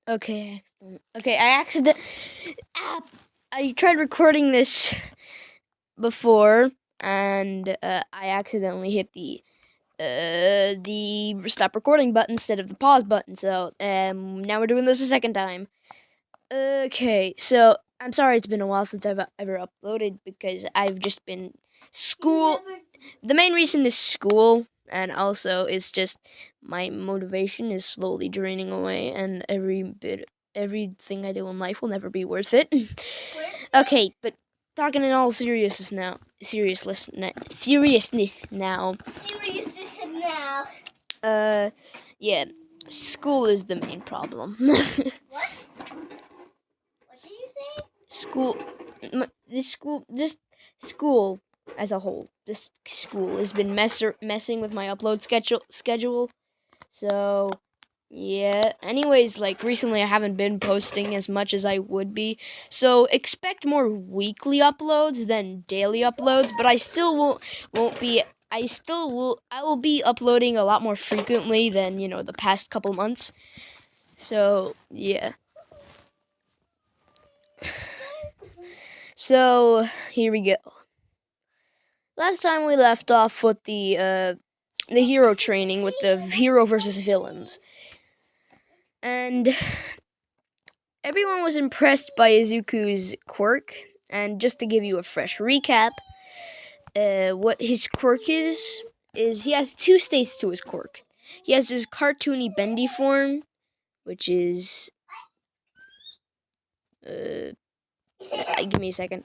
Okay, excellent. Okay, I tried recording this before, and I accidentally hit the stop recording button instead of the pause button. So now we're doing this a second time. Okay, so I'm sorry it's been a while since I've ever uploaded because I've just been school. The main reason is school, and also it's just my motivation is slowly draining away, and everything I do in life will never be worth it. Okay, but talking in all seriousness now. Yeah, school is the main problem. What? What did you say? School, just school as a whole. Just school has been messing with my upload schedule. So, yeah. Anyways, like recently I haven't been posting as much as I would be. So, expect more weekly uploads than daily uploads, but I still won't be I will be uploading a lot more frequently than, the past couple months. So, yeah. So, here we go. Last time we left off with the hero training with the hero versus villains. And everyone was impressed by Izuku's quirk. And just to give you a fresh recap, what his quirk is he has two states to his quirk. He has his cartoony Bendy form, which is give me a second.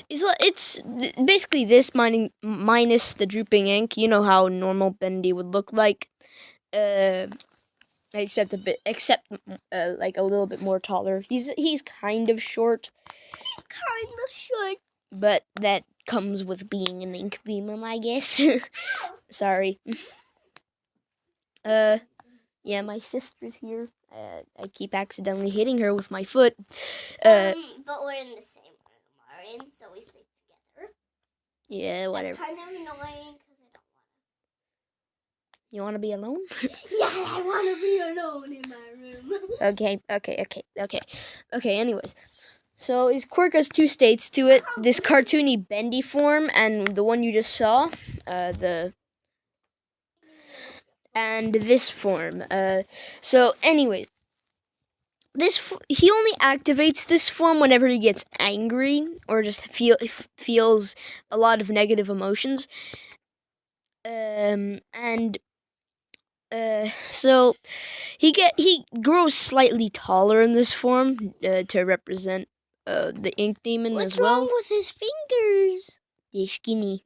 It's basically this minus the drooping ink. You know how normal Bendy would look like, except like a little bit more taller. He's kind of short. But that comes with being an ink demon, I guess. Sorry. Yeah, my sister's here. I keep accidentally hitting her with my foot. But we're in the same room, Marin, so we sleep together. Yeah, whatever. That's kind of annoying because I don't want to. You want to be alone? Yeah, I want to be alone in my room. Okay, anyways. So his quirk has two states to it. This cartoony Bendy form and the one you just saw. And this form. So anyway, he only activates this form whenever he gets angry or just feels a lot of negative emotions. So he grows slightly taller in this form to represent the ink demon as well. What's wrong with his fingers? They're skinny.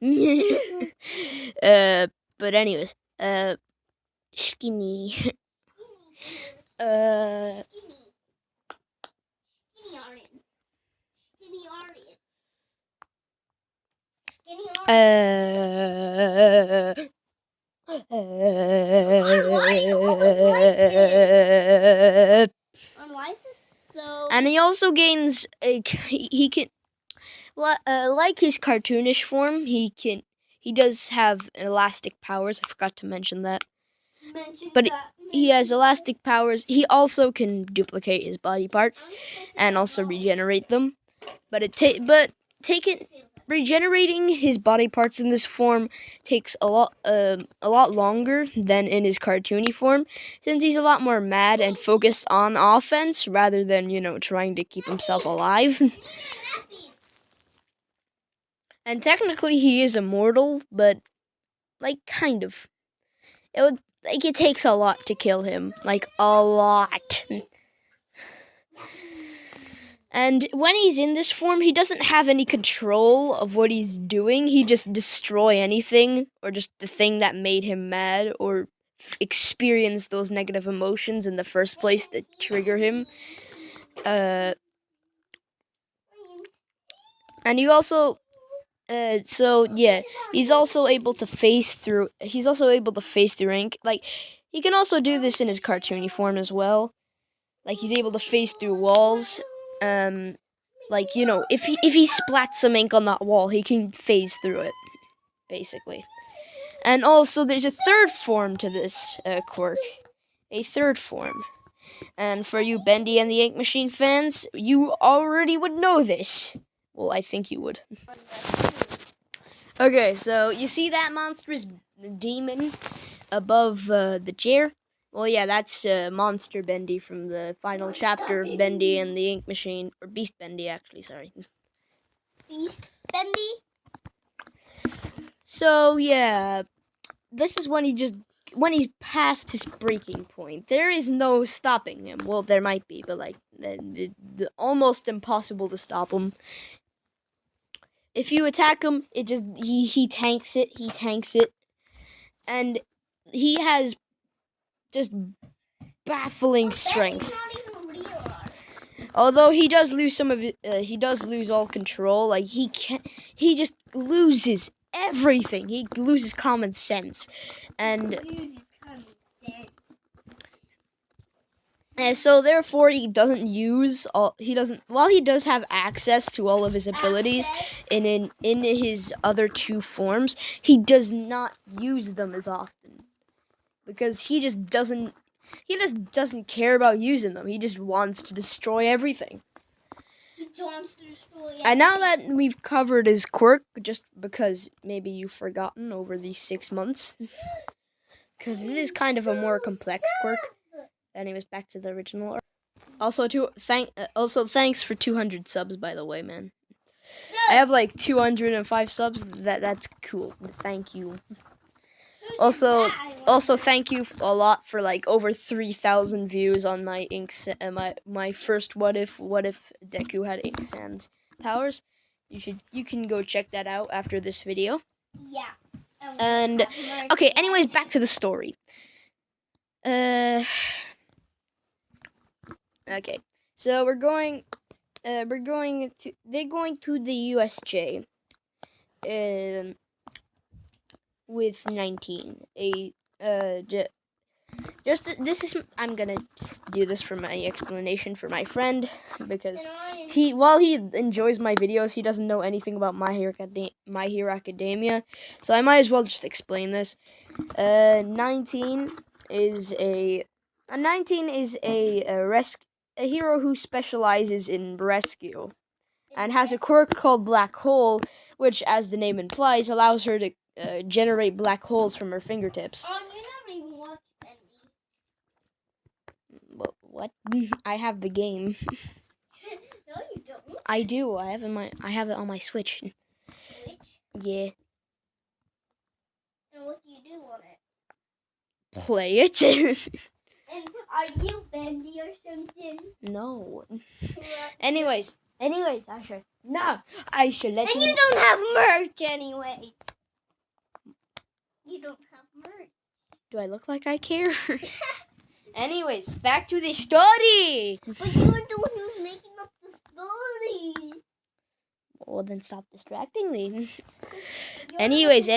But anyways, skinny. Why is this so? And he also gains he can like his cartoonish form. He does have elastic powers. I forgot to mention that. But he has elastic powers. He also can duplicate his body parts and also regenerate them. But regenerating his body parts in this form takes a lot longer than in his cartoony form, since he's a lot more mad and focused on offense rather than, trying to keep himself alive. And technically he is immortal, but kind of. It takes a lot to kill him, a lot. And when he's in this form, he doesn't have any control of what he's doing. He just destroy anything, or just the thing that made him mad, or experience those negative emotions in the first place that trigger him. And he also, he's also able to phase through ink. He can also do this in his cartoony form as well. He's able to phase through walls. If he splats some ink on that wall, he can phase through it, basically. And also, there's a third form to this quirk. A third form. And for you Bendy and the Ink Machine fans, you already would know this. Well, I think you would. Okay, so you see that monstrous demon above the chair? Well, yeah, that's Monster Bendy from the final chapter of Bendy and the Ink Machine. Or Beast Bendy, actually, sorry. Beast Bendy? So, yeah, this is when he's past his breaking point. There is no stopping him. Well, there might be, but like almost impossible to stop him. If you attack him, he tanks it. He tanks it, and he has just baffling strength. Not even real art. Although he does lose some of it, he does lose all control. Like he just loses everything. He loses common sense, and so therefore he doesn't use all. He doesn't. While he does have access to all of his abilities in his other two forms, he does not use them as often because he just doesn't care about using them. He just wants to destroy everything. He wants to destroy everything. And now that we've covered his quirk, just because maybe you've forgotten over these 6 months, because it is kind of a more complex quirk. Anyways, back to the original. Also, thanks for 200 subs, by the way, man. I have like 205 subs. That's cool. Thank you. Also, thank you a lot for like over 3,000 views on my my first what if Deku had Ink Sans powers. You can go check that out after this video. Yeah. And okay, anyways, back to the story. Okay, so they're going to the USJ. With 19, I'm gonna do this for my explanation for my friend because while he enjoys my videos, he doesn't know anything about My Hero Academia, so I might as well just explain this. 19 is a hero who specializes in rescue and has a quirk called Black Hole, which, as the name implies, allows her to generate black holes from her fingertips. You never even watched Bendy. What? I have the game. No, you don't. I do. I have it on my Switch. Switch? Yeah. And what do you do on it? Play it. And are you Bendy or something? No. Anyways, I should let you. And you don't have merch, anyways. You don't have merch. Do I look like I care? Anyways, back to the story. But you were the one who was making up the story. Well, then stop distracting me. You're Anyways.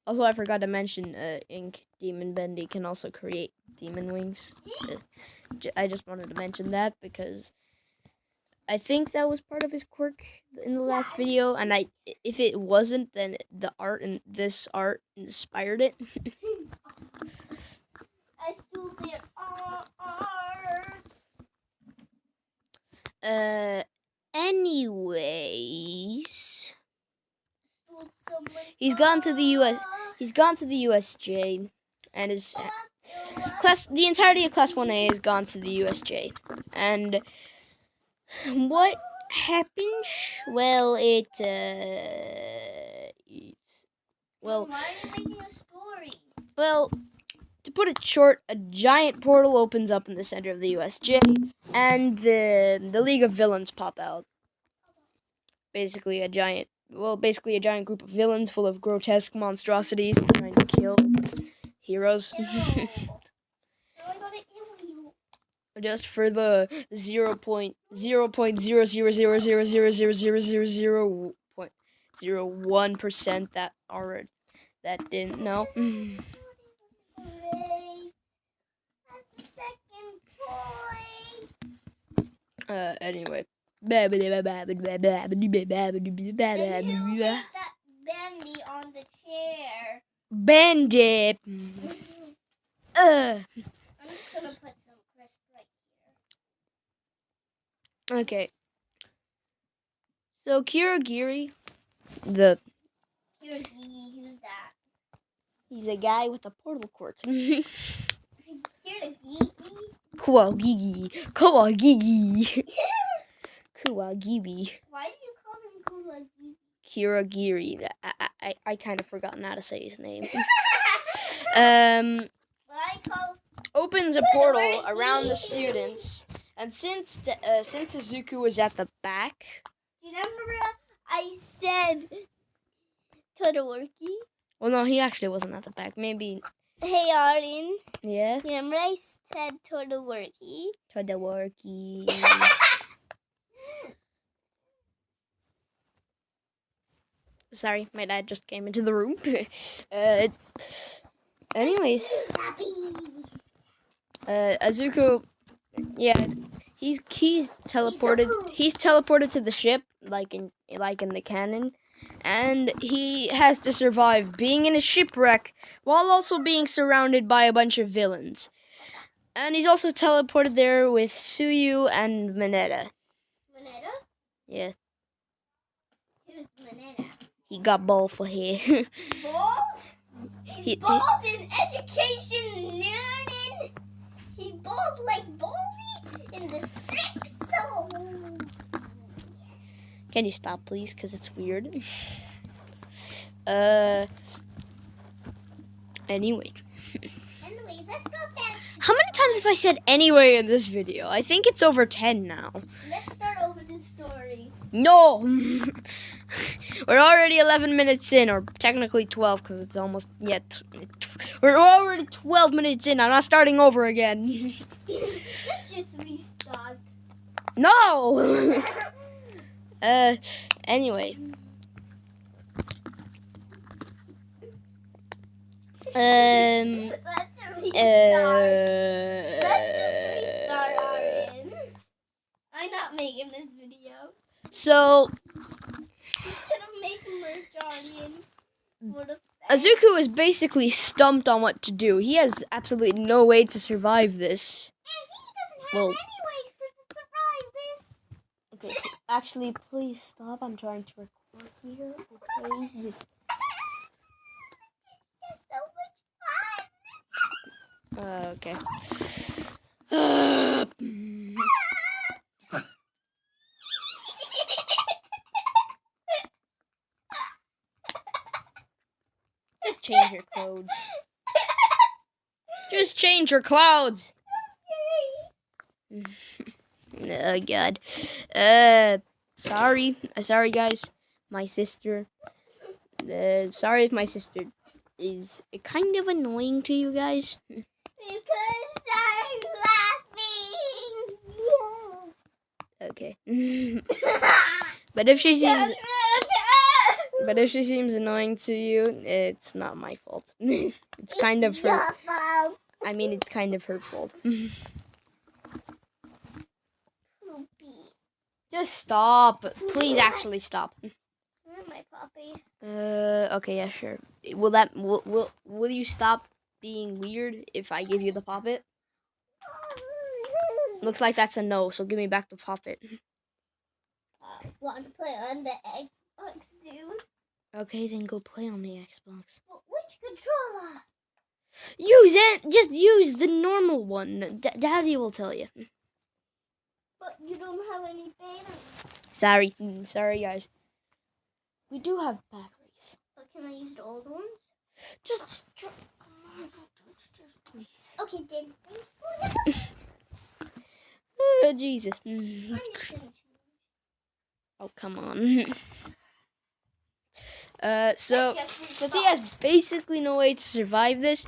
Also, I forgot to mention, Ink Demon Bendy can also create demon wings. I just wanted to mention that because I think that was part of his quirk in the last video, and if it wasn't, then the art in this art inspired it. I stole their art. Anyways, he's gone to the USJ, and the entirety of Class 1A has gone to the USJ, and what happened? Well, Why are you making a story? Well, to put it short, a giant portal opens up in the center of the USJ, and the League of Villains pop out. Basically a giant group of villains full of grotesque monstrosities trying to kill heroes. Just for the 0.00000000001% that didn't know. That's the second point. Anyway. And then you get that Bendy on the chair. Bendy. I'm just gonna put some crisp right Okay. So Kirigiri, the here. Kirigigi, who's that? he's a guy with a portal quirk. Kawagigi. Kirigigi? Kawagigi. Kawagigi. Why do you call him Kirigigi? Kirigiri. I kind of forgotten how to say his name. I call Opens a portal around the students, and since Izuku was at the back. You remember I said Todoroki? Well, no, he actually wasn't at the back. Maybe. Hey, Arden. Yeah. You remember I said Todoroki? Todoroki. Sorry, my dad just came into the room. Anyways, Izuku, yeah, he's teleported. He's teleported to the ship, like in the canon, and he has to survive being in a shipwreck while also being surrounded by a bunch of villains. And he's also teleported there with Suyu and Mineta. Mineta? Yeah. Who's Mineta? He got bald for hair. Bald? He's bald in education, learning. He's bald like Baldy in the strip. So. Can you stop, please? Because it's weird. Anyway. Anyways, let's go back. How many times have I said anyway in this video? I think it's over 10 now. Let's start over the story. No! We're already 11 minutes in, or technically 12, because it's almost yet. We're already 12 minutes in. I'm not starting over again. Let's just restart. No! Anyway. Let's restart. Let's just restart, Arden. I'm not making this video. So, He's gonna make merch, Arden. What a Izuku is basically stumped on what to do. He has absolutely no way to survive this. And he doesn't have any ways to survive this. Okay, actually, please stop. I'm trying to record here. Okay. It's so much fun. Okay. Just change your clothes. Just change your clothes. Oh God. Sorry guys. My sister. Sorry if my sister is kind of annoying to you guys. Because I'm laughing. Okay. But if she seems annoying to you, it's not my fault. It's kind of her. I mean, it's kind of her fault. Just stop. Please, actually stop. My puppy. Okay, yeah, sure. Will you stop being weird if I give you the poppet? Looks like that's a no, so give me back the poppet. Want to play on the Xbox, dude? Okay, then go play on the Xbox. But which controller? Just use the normal one. Daddy will tell you. But you don't have any batteries. Sorry, guys. We do have batteries. But can I use the old ones? Just please. Okay, then. Jesus. I'm just gonna change. Oh, come on. So he has basically no way to survive this.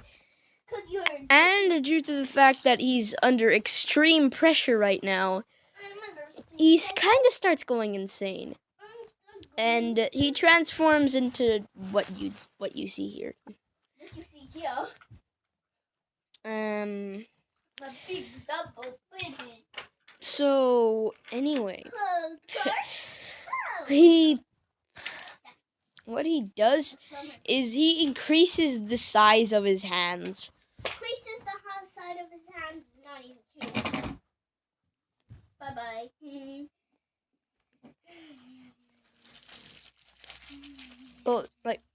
And due to the fact that he's under extreme pressure right now, he kind of starts going insane. And he transforms into what you see here. What you see here? The big double baby. So anyway, what he does is he increases the size of his hands. Increases the side of his hands is not even true. Bye-bye.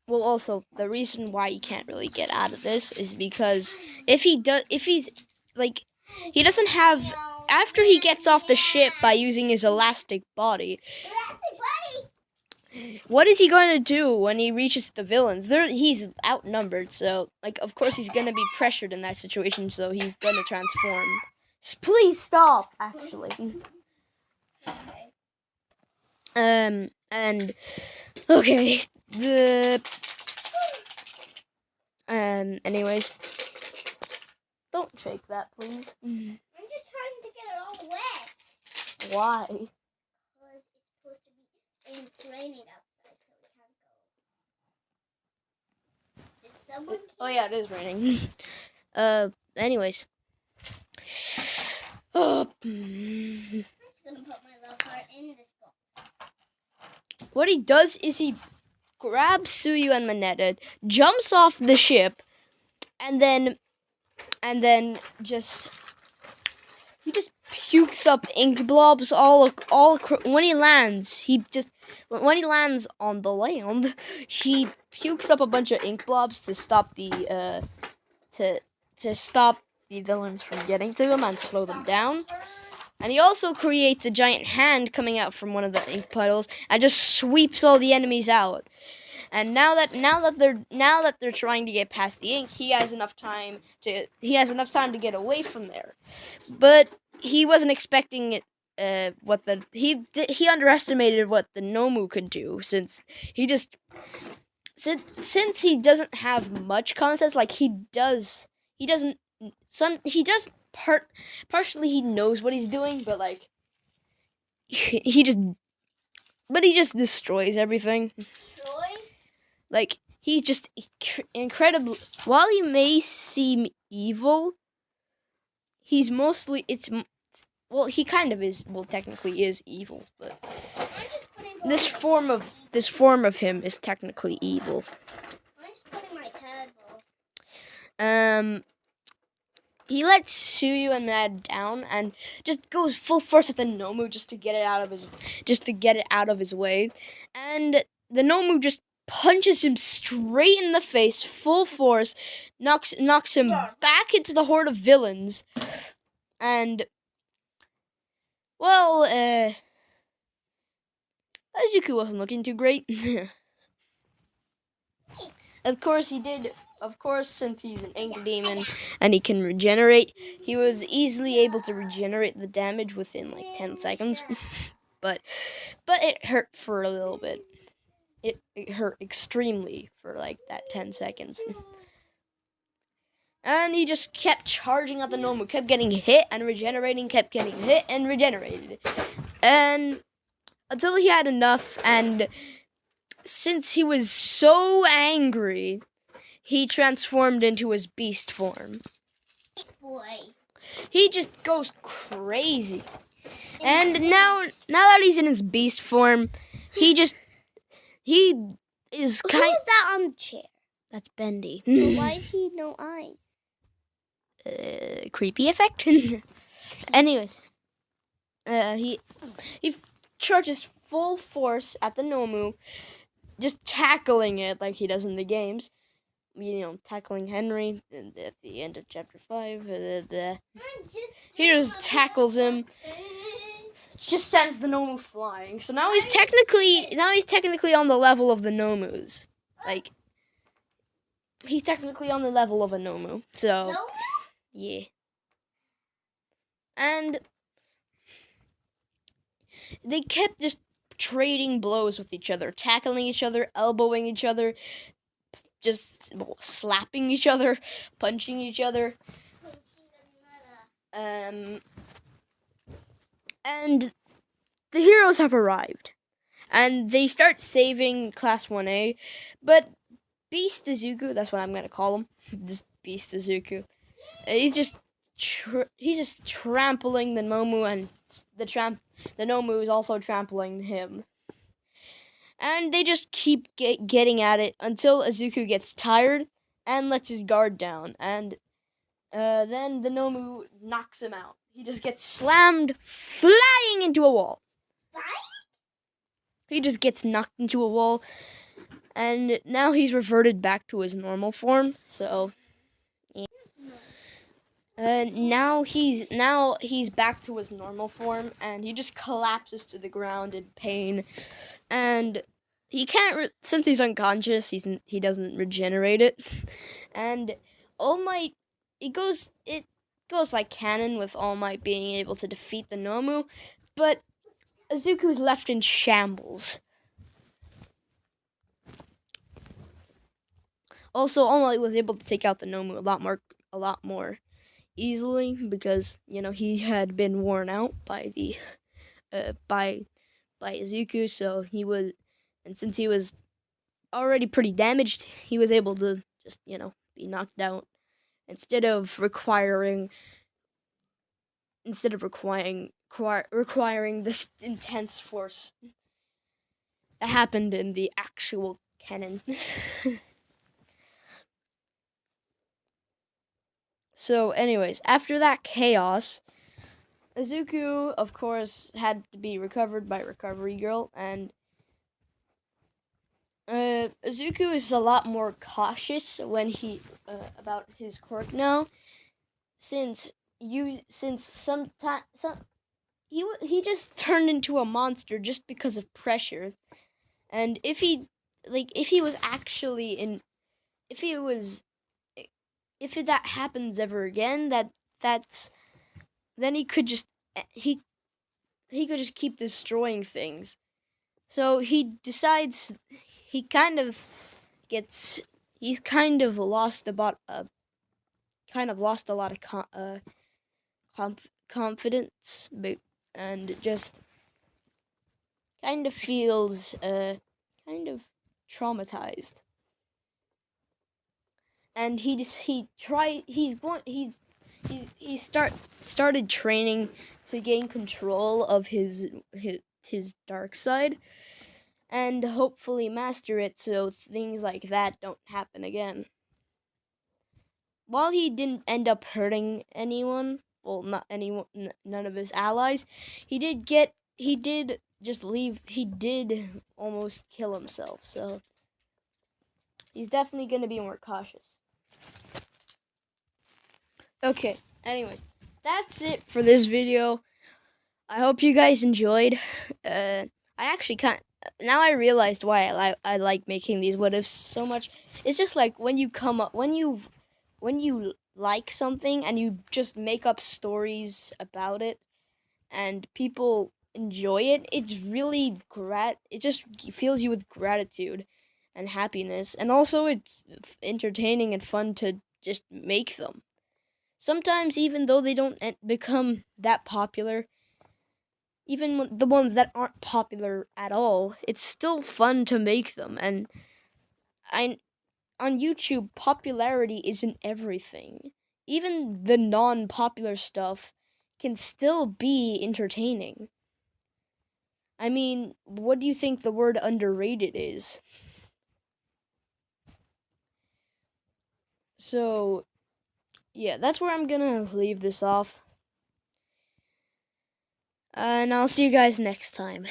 Well, also the reason why he can't really get out of this is because if he doesn't have, after he gets off the ship by using his elastic body, what is he going to do when he reaches the villains? He's outnumbered, so of course he's going to be pressured in that situation, so he's going to transform. Please stop, actually. And okay, anyways, don't shake that, please. I'm just trying to get it all wet. Why? Because it's supposed to be it's raining outside, so we can't go. Did someone? Oh yeah, it is raining. Anyways. I'm just gonna put my love heart in this box. What he does is he grabs Suyu and Mineta, jumps off the ship, and then just pukes up ink blobs when he lands. When he lands on the land, he pukes up a bunch of ink blobs to stop the stop the villains from getting to him and slow them down. And he also creates a giant hand coming out from one of the ink puddles and just sweeps all the enemies out. And now that they're trying to get past the ink, he has enough time to get away from there. But he wasn't expecting it. He underestimated what the Nomu could do, since he doesn't have much concepts. Partially he knows what he's doing, but he just destroys everything. He's just incredible. While he may seem evil, he's mostly he kind of is. Well, technically is evil, but this form of him is technically evil. I'm just putting my tadpole. He lets Suyu and Mad down and just goes full force at the Nomu just to get it out of his way. And the Nomu just punches him straight in the face, full force, knocks him back into the horde of villains. And well, Izuku wasn't looking too great. Of course he did. Of course, since he's an ink demon and he can regenerate, he was easily able to regenerate the damage within 10 seconds. But it hurt for a little bit. It hurt extremely for that 10 seconds. And he just kept charging at the Nomu, kept getting hit and regenerating, kept getting hit and regenerated. And until he had enough, and since he was so angry, he transformed into his beast form. Boy. He just goes crazy. And now that he's in his beast form, he is Who is that on the chair? That's Bendy. Why is he no eyes? Creepy effect. Anyways, he charges full force at the Nomu, just tackling it like he does in the games. Tackling Henry at the end of chapter 5. He just tackles him. Just sends the Nomu flying. So now he's technically on the level of the Nomus. He's technically on the level of a Nomu. So yeah. And they kept just trading blows with each other, tackling each other, elbowing each other, just slapping each other, punching each other. And the heroes have arrived. And they start saving Class 1A. But Beast Izuku, that's what I'm going to call him. This Beast Izuku. He's just trampling the Nomu, and the Nomu is also trampling him. And they just keep getting at it until Izuku gets tired and lets his guard down. And then the Nomu knocks him out. He just gets slammed flying into a wall. He just gets knocked into a wall. And now he's reverted back to his normal form. So, yeah. Now he's back to his normal form, and he just collapses to the ground in pain. And he can't since he's unconscious. He doesn't regenerate it, and All Might it goes like canon with All Might being able to defeat the Nomu, but Izuku's left in shambles. Also, All Might was able to take out the Nomu a lot more easily because he had been worn out by the by Izuku, so since he was already pretty damaged, he was able to just be knocked out instead of requiring this intense force that happened in the actual canon. So, anyways, after that chaos, Izuku, of course, had to be recovered by Recovery Girl, and Izuku is a lot more cautious when he about his quirk now, since he just turned into a monster just because of pressure, and if that happens ever again, then he could just keep destroying things. So he decides he's kind of lost a lot of confidence, and just kind of feels kind of traumatized. And started training to gain control of his dark side, and hopefully master it so things like that don't happen again. While he didn't end up hurting anyone, well, not anyone, none of his allies, he did almost kill himself, so he's definitely going to be more cautious. Okay, anyways, that's it for this video. I hope you guys enjoyed. Now I realized why I like making these what ifs so much. It's just like when you like something and you just make up stories about it and people enjoy it, it's really it just fills you with gratitude and happiness, and also it's entertaining and fun to just make them. Sometimes, even though they don't become that popular, even the ones that aren't popular at all, it's still fun to make them. And on YouTube, popularity isn't everything. Even the non-popular stuff can still be entertaining. I mean, what do you think the word underrated is? So, yeah, that's where I'm gonna leave this off. And I'll see you guys next time.